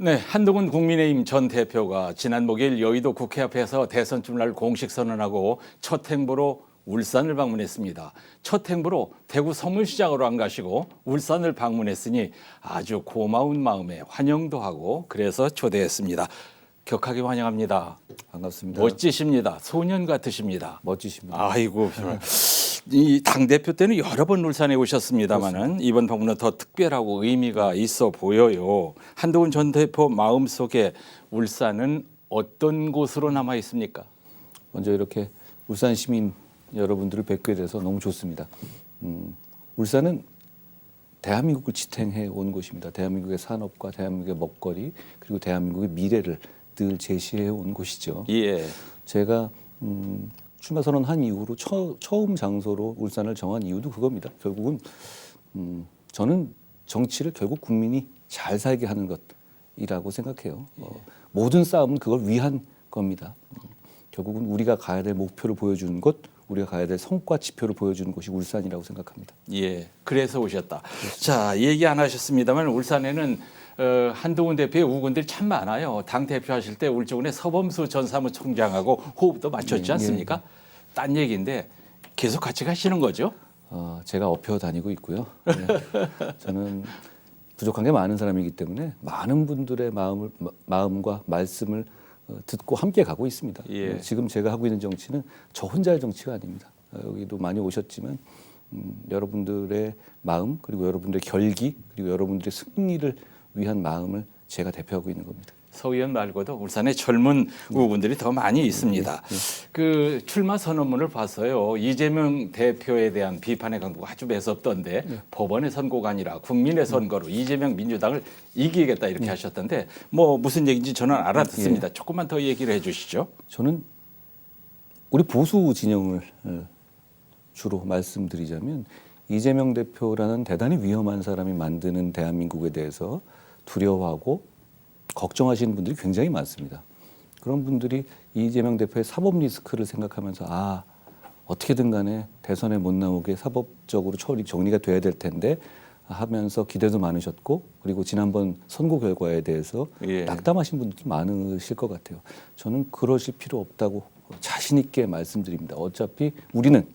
네, 한동훈 국민의힘 전 대표가 지난 목요일 여의도 국회 앞에서 대선 주말 공식 선언하고 첫 행보로 울산을 방문했습니다. 첫 행보로 대구 서문시장으로 안 가시고 울산을 방문했으니 아주 고마운 마음에 환영도 하고 그래서 초대했습니다. 격하게 환영합니다. 반갑습니다. 멋지십니다. 소년 같으십니다. 멋지십니다. 아이고, 이 당대표 때는 여러 번 울산에 오셨습니다마는 이번 방문은 더 특별하고 의미가 있어 보여요. 한동훈 전 대표 마음속에 울산은 어떤 곳으로 남아 있습니까? 먼저 이렇게 울산 시민 여러분들을 뵙게 돼서 너무 좋습니다. 울산은 대한민국을 지탱해 온 곳입니다. 대한민국의 산업과 대한민국의 먹거리 그리고 대한민국의 미래를 늘 제시해 온 곳이죠. 예. 제가 출마 선언한 이후로 처음 장소로 울산을 정한 이유도 그겁니다. 결국은 저는 정치를 결국 국민이 잘 살게 하는 것이라고 생각해요. 모든 싸움은 그걸 위한 겁니다. 결국은 우리가 가야 될 목표를 보여주는 곳, 우리가 가야 될 성과 지표를 보여주는 곳이 울산이라고 생각합니다. 예. 그래서 오셨다. 자, 얘기 안 하셨습니다만 울산에는 한동훈 대표의 우군들이 참 많아요. 당 대표하실 때 울주군의 서범수 전 사무총장하고 호흡도 맞췄지 않습니까? 딴 얘기인데 계속 같이 가시는 거죠? 제가 업혀 다니고 있고요. 네. 저는 부족한 게 많은 사람이기 때문에 많은 분들의 마음과 말씀을 듣고 함께 가고 있습니다. 예. 지금 제가 하고 있는 정치는 저 혼자의 정치가 아닙니다. 여기도 많이 오셨지만 여러분들의 마음 그리고 여러분들의 결기 그리고 여러분들의 승리를 위한 마음을 제가 대표하고 있는 겁니다. 서 의원 말고도 울산에 젊은 우군들이 더 많이 있습니다. 그 출마 선언문을 봤어요. 이재명 대표에 대한 비판의 강도가 아주 매섭던데 법원의 선고가 아니라 국민의 선거로 이재명 민주당을 이기겠다 이렇게 하셨던데 뭐 무슨 얘기인지 저는 알아듣습니다. 조금만 더 얘기를 해주시죠. 저는 우리 보수 진영을 주로 말씀드리자면 이재명 대표라는 대단히 위험한 사람이 만드는 대한민국에 대해서 두려워하고 걱정하시는 분들이 굉장히 많습니다. 그런 분들이 이재명 대표의 사법 리스크를 생각하면서 어떻게든 간에 대선에 못 나오게 사법적으로 정리가 돼야 될 텐데 하면서 기대도 많으셨고 그리고 지난번 선고 결과에 대해서 낙담하신 분들도 많으실 것 같아요. 저는 그러실 필요 없다고 자신 있게 말씀드립니다. 어차피 우리는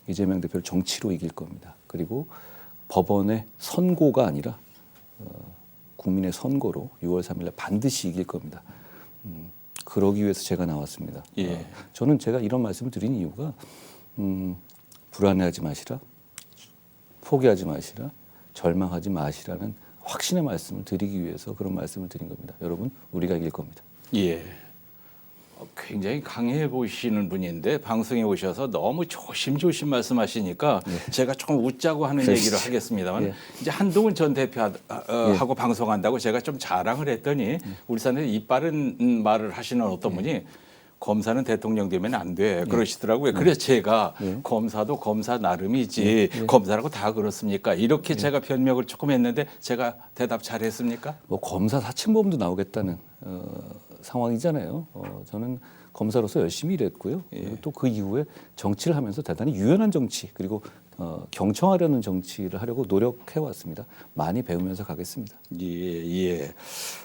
이재명 대표를 정치로 이길 겁니다. 그리고 법원의 선고가 아니라 국민의 선거로 6월 3일 날 반드시 이길 겁니다. 그러기 위해서 제가 나왔습니다. 저는 제가 이런 말씀을 드린 이유가 불안해하지 마시라, 포기하지 마시라, 절망하지 마시라는 확신의 말씀을 드리기 위해서 그런 말씀을 드린 겁니다. 여러분, 우리가 이길 겁니다. 예. 굉장히 강해 보이시는 분인데 방송에 오셔서 너무 조심조심 말씀하시니까 제가 조금 웃자고 하는 얘기를 하겠습니다만 이제 한동훈 전 대표하고 방송한다고 제가 좀 자랑을 했더니 울산에 입 바른 말을 하시는 어떤 분이 검사는 대통령 되면 안 돼 그러시더라고요. 그래서 제가 검사도 검사 나름이지 검사라고 다 그렇습니까? 이렇게 제가 변명을 조금 했는데 제가 대답 잘했습니까? 뭐 검사 사칭범도 나오겠다는 상황이잖아요. 저는 검사로서 열심히 일했고요. 또 그 이후에 정치를 하면서 대단히 유연한 정치 그리고 경청하려는 정치를 하려고 노력해 왔습니다. 많이 배우면서 가겠습니다. 예.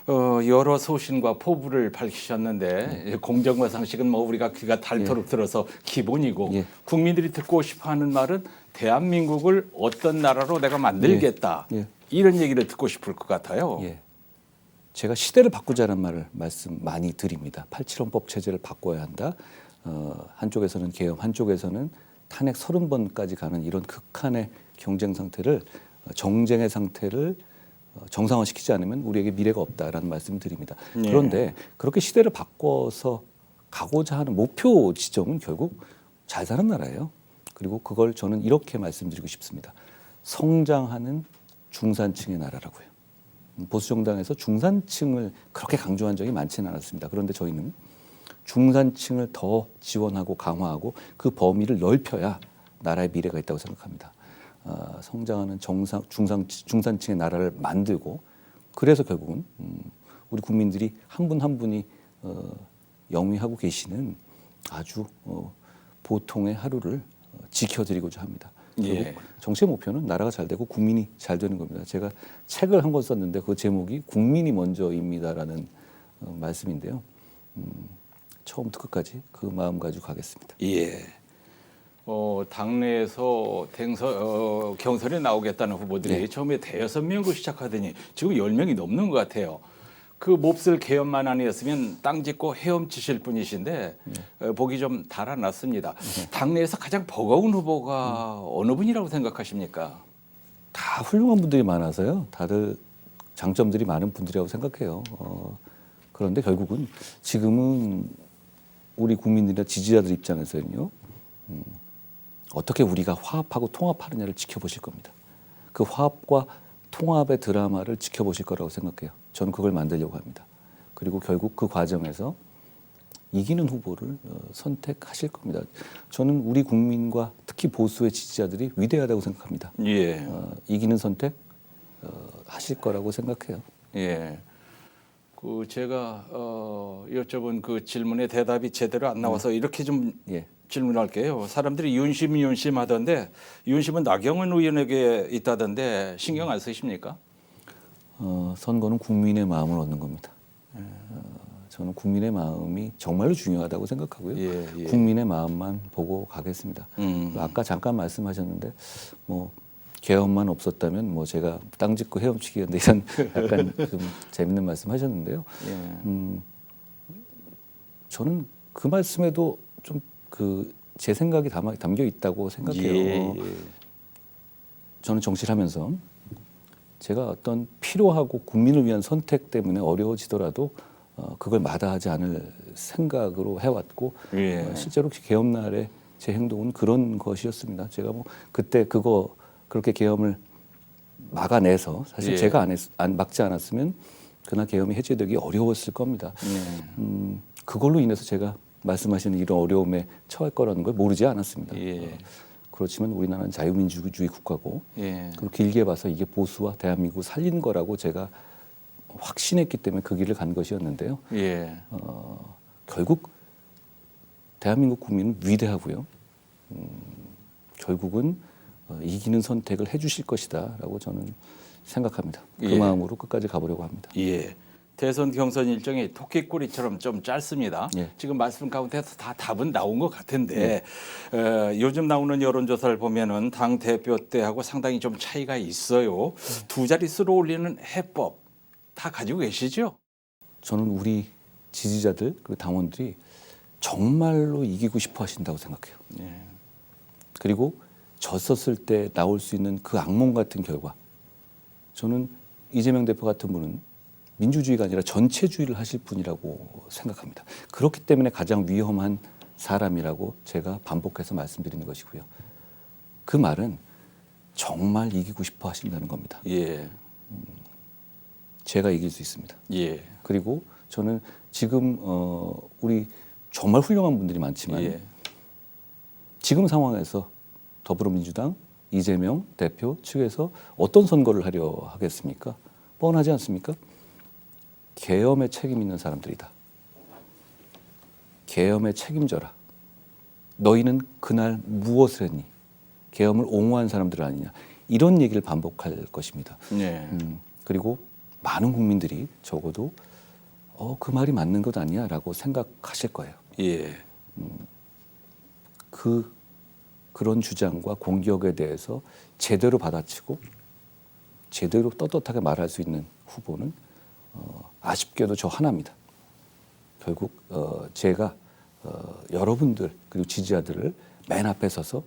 여러 소신과 포부를 밝히셨는데 공정과 상식은 뭐 우리가 귀가 닳도록 들어서 기본이고 국민들이 듣고 싶어하는 말은 대한민국을 어떤 나라로 내가 만들겠다 이런 얘기를 듣고 싶을 것 같아요. 제가 시대를 바꾸자는 말씀 많이 드립니다. 87헌법 체제를 바꿔야 한다. 한쪽에서는 계엄, 한쪽에서는 탄핵 30번까지 가는 이런 극한의 경쟁 상태를 정쟁의 상태를 정상화시키지 않으면 우리에게 미래가 없다라는 말씀을 드립니다. 그런데 그렇게 시대를 바꿔서 가고자 하는 목표 지점은 결국 잘 사는 나라예요. 그리고 그걸 저는 이렇게 말씀드리고 싶습니다. 성장하는 중산층의 나라라고요. 보수정당에서 중산층을 그렇게 강조한 적이 많지는 않았습니다. 그런데 저희는 중산층을 더 지원하고 강화하고 그 범위를 넓혀야 나라의 미래가 있다고 생각합니다. 성장하는 중산층의 나라를 만들고 그래서 결국은 우리 국민들이 한 분 한 분이 영위하고 계시는 아주 보통의 하루를 지켜드리고자 합니다. 예. 결국 정치의 목표는 나라가 잘 되고 국민이 잘 되는 겁니다. 제가 책을 한 권 썼는데 그 제목이 국민이 먼저입니다라는 말씀인데요. 처음부터 끝까지 그 마음 가지고 가겠습니다. 예. 당내에서 경선에 나오겠다는 후보들이 네. 처음에 대여섯 명으로 시작하더니 지금 10명이 넘는 것 같아요. 그 몹쓸 계엄만 아니었으면 땅 짓고 헤엄치실 분이신데 보기 좀 달아났습니다. 당내에서 가장 버거운 후보가 어느 분이라고 생각하십니까? 다 훌륭한 분들이 많아서요. 다들 장점들이 많은 분들이라고 생각해요. 그런데 결국은 지금은 우리 국민들이나 지지자들 입장에서는요. 어떻게 우리가 화합하고 통합하느냐를 지켜보실 겁니다. 그 화합과 통합의 드라마를 지켜보실 거라고 생각해요. 저는 그걸 만들려고 합니다. 그리고 결국 그 과정에서 이기는 후보를 선택하실 겁니다. 저는 우리 국민과 특히 보수의 지지자들이 위대하다고 생각합니다. 예. 이기는 선택 하실 거라고 생각해요. 예. 제가 여쭤본 그 질문에 대답이 제대로 안 나와서 이렇게 좀 예. 질문할게요. 사람들이 윤심 하던데 윤심은 나경원 의원에게 있다던데 신경 안 쓰십니까? 선거는 국민의 마음을 얻는 겁니다. 저는 국민의 마음이 정말로 중요하다고 생각하고요. 예. 국민의 마음만 보고 가겠습니다. 아까 잠깐 말씀하셨는데 뭐 계엄만 없었다면 뭐 제가 땅 짓고 헤엄치기였는데 이런 약간 좀 재밌는 말씀하셨는데요. 예. 저는 그 말씀에도 좀 제 생각이 담겨 있다고 생각해요. 예. 저는 정치를 하면서 제가 어떤 필요하고 국민을 위한 선택 때문에 어려워지더라도 그걸 마다하지 않을 생각으로 해왔고 예. 실제로 계엄 날에 제 행동은 그런 것이었습니다. 제가 뭐 그때 그렇게 계엄을 막아내서 사실 예. 제가 막지 않았으면 그날 계엄이 해제되기 어려웠을 겁니다. 예. 그걸로 인해서 제가 말씀하시는 이런 어려움에 처할 거라는 걸 모르지 않았습니다. 예. 그렇지만 우리나라는 자유민주주의 국가고 예. 그리고 길게 봐서 이게 보수와 대한민국을 살린 거라고 제가 확신했기 때문에 그 길을 간 것이었는데요. 예. 결국 대한민국 국민은 위대하고요. 결국은 이기는 선택을 해주실 것이다라고 저는 생각합니다. 그 예. 마음으로 끝까지 가보려고 합니다. 예. 대선 경선 일정이 토끼꼬리처럼 좀 짧습니다. 예. 지금 말씀 가운데서 다 답은 나온 것 같은데 요즘 나오는 여론조사를 보면은 당 대표 때하고 상당히 좀 차이가 있어요. 두 자릿수로 올리는 해법 다 가지고 계시죠? 저는 우리 지지자들 그리고 당원들이 정말로 이기고 싶어 하신다고 생각해요. 예. 그리고 졌었을 때 나올 수 있는 그 악몽 같은 결과 저는 이재명 대표 같은 분은 민주주의가 아니라 전체주의를 하실 분이라고 생각합니다. 그렇기 때문에 가장 위험한 사람이라고 제가 반복해서 말씀드리는 것이고요. 그 말은 정말 이기고 싶어 하신다는 겁니다. 예. 제가 이길 수 있습니다. 예. 그리고 저는 지금 우리 정말 훌륭한 분들이 많지만 예. 지금 상황에서 더불어민주당 이재명 대표 측에서 어떤 선거를 하려 하겠습니까? 뻔하지 않습니까? 계엄에 책임 있는 사람들이다. 계엄에 책임져라. 너희는 그날 무엇을 했니? 계엄을 옹호한 사람들 아니냐. 이런 얘기를 반복할 것입니다. 예. 그리고 많은 국민들이 적어도 그 말이 맞는 것 아니야 라고 생각하실 거예요. 예. 그런 주장과 공격에 대해서 제대로 받아치고 제대로 떳떳하게 말할 수 있는 후보는 아쉽게도 저 하나입니다. 결국 제가 여러분들 그리고 지지자들을 맨 앞에 서서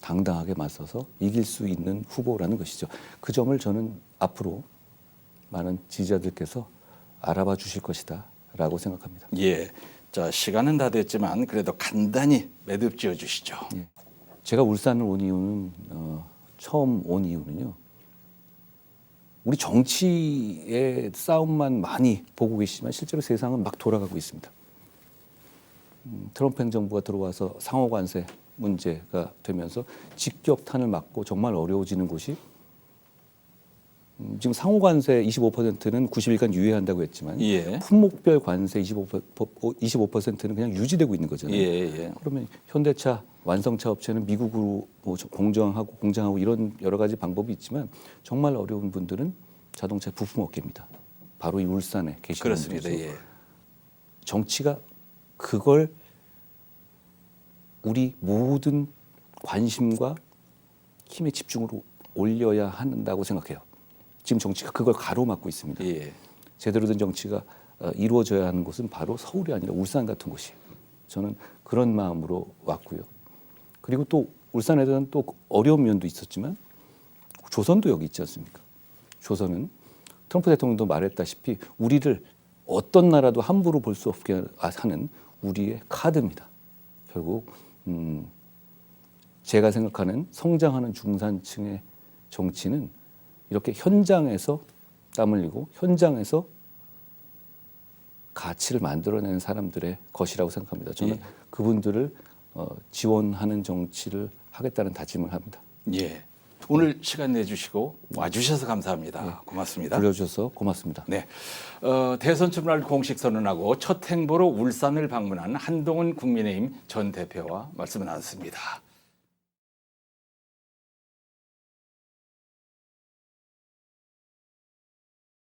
당당하게 맞서서 이길 수 있는 후보라는 것이죠. 그 점을 저는 앞으로 많은 지지자들께서 알아봐 주실 것이다 라고 생각합니다. 예. 자, 시간은 다 됐지만 그래도 간단히 매듭 지어 주시죠. 예. 제가 울산을 온 이유는 처음 온 이유는요. 우리 정치의 싸움만 많이 보고 계시지만 실제로 세상은 막 돌아가고 있습니다. 트럼프 행정부가 들어와서 상호관세 문제가 되면서 직격탄을 맞고 정말 어려워지는 곳이 지금 상호관세 25%는 90일간 유예한다고 했지만 예. 품목별 관세 25%는 그냥 유지되고 있는 거잖아요. 예, 예. 그러면 현대차, 완성차 업체는 미국으로 뭐 공장하고 이런 여러 가지 방법이 있지만 정말 어려운 분들은 자동차 부품 업계입니다. 바로 이 울산에 계시는 그렇습니다. 분들이죠. 예. 정치가 그걸 우리 모든 관심과 힘의 집중으로 올려야 한다고 생각해요. 지금 정치가 그걸 가로막고 있습니다. 예. 제대로 된 정치가 이루어져야 하는 곳은 바로 서울이 아니라 울산 같은 곳이에요. 저는 그런 마음으로 왔고요. 그리고 또 울산에 대한 또 어려운 면도 있었지만 조선도 여기 있지 않습니까? 조선은 트럼프 대통령도 말했다시피 우리를 어떤 나라도 함부로 볼 수 없게 하는 우리의 카드입니다. 결국 제가 생각하는 성장하는 중산층의 정치는 이렇게 현장에서 땀 흘리고 현장에서 가치를 만들어내는 사람들의 것이라고 생각합니다. 저는 예. 그분들을 지원하는 정치를 하겠다는 다짐을 합니다. 예. 오늘 시간 내주시고 와주셔서 감사합니다. 고맙습니다. 불러주셔서 고맙습니다. 네. 대선 출마를 공식 선언하고 첫 행보로 울산을 방문한 한동훈 국민의힘 전 대표와 말씀을 나눴습니다.